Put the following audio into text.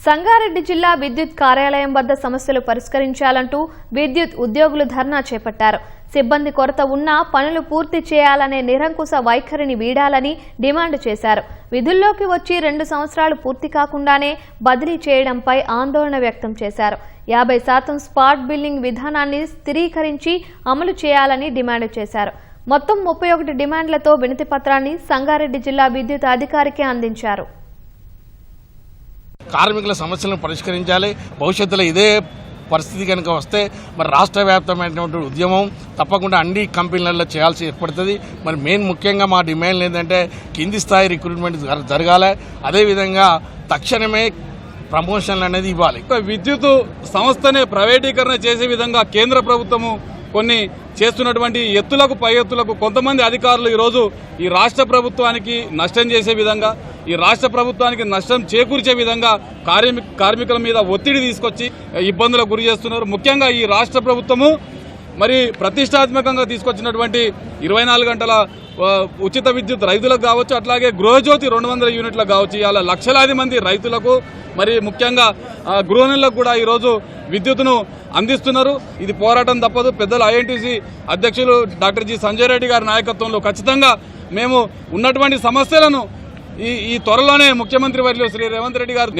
సంగారెడ్డి జిల్లా విద్యుత్ కార్యాలయం వద్ద సమస్యలు పరిష్కరించాలంటూ విద్యుత్ ఉద్యోగులు ధర్నా చేపట్టారు. సిబ్బంది కొరత ఉన్నా పనులు పూర్తి చేయాలనే నిరంకుశ వైఖరిని వీడాలని డిమాండ్ చేశారు. విధుల్లోకి వచ్చి 2 సంవత్సరాలు పూర్తి కాకుండానే బదిలీ చేయడంపై ఆందోళన వ్యక్తం చేశారు. 50% స్పాట్ బిల్లింగ్ విధానాన్ని స్థిరీకరించి అమలు చేయాలని డిమాండ్ చేశారు. మొత్తం 31 డిమాండ్లతో వినతి పత్రాన్ని సంగారెడ్డి జిల్లా విద్యుత్ అధికారికి అందించారు. కార్మికుల సమస్యలను పరిష్కరించాలి. భవిష్యత్తులో ఇదే పరిస్థితి కనుక వస్తే మరి రాష్ట్ర వ్యాప్తమైనటువంటి ఉద్యమం తప్పకుండా అన్ని కంపెనీలలో చేయాల్సి ఏర్పడుతుంది. మరి మెయిన్ ముఖ్యంగా మా డిమాండ్లు ఏంటంటే కింది స్థాయి రిక్రూట్మెంట్ జరగాలి. అదేవిధంగా తక్షణమే ప్రమోషన్లు అనేది ఇవ్వాలి. విద్యుత్ సంస్థనే ప్రైవేటీకరణ చేసే విధంగా కేంద్ర ప్రభుత్వము కొన్ని చేస్తున్నటువంటి ఎత్తులకు పై ఎత్తులకు కొంతమంది అధికారులు ఈరోజు ఈ రాష్ట్ర ప్రభుత్వానికి నష్టం చేసే విధంగా, ఈ రాష్ట్ర ప్రభుత్వానికి నష్టం చేకూర్చే విధంగా కార్మికుల మీద ఒత్తిడి తీసుకొచ్చి ఇబ్బందులకు గురి చేస్తున్నారు. ముఖ్యంగా ఈ రాష్ట్ర ప్రభుత్వము మరి ప్రతిష్టాత్మకంగా తీసుకొచ్చినటువంటి 24 గంటల ఉచిత విద్యుత్ రైతులకు కావచ్చు, అట్లాగే గృహజ్యోతి 200 యూనిట్లకు కావచ్చు, ఇవాళ లక్షలాది మంది రైతులకు మరి ముఖ్యంగా గృహిణులకు కూడా ఈరోజు విద్యుత్తును అందిస్తున్నారు. ఇది పోరాటం తప్పదు. పెద్దలు ఐఎన్టీసీ అధ్యక్షులు డాక్టర్ జి సంజయ్ రెడ్డి గారి నాయకత్వంలో ఖచ్చితంగా మేము ఉన్నటువంటి సమస్యలను ఈ త్వరలోనే ముఖ్యమంత్రి వర్యులు శ్రీ రేవంత్ రెడ్డి గారు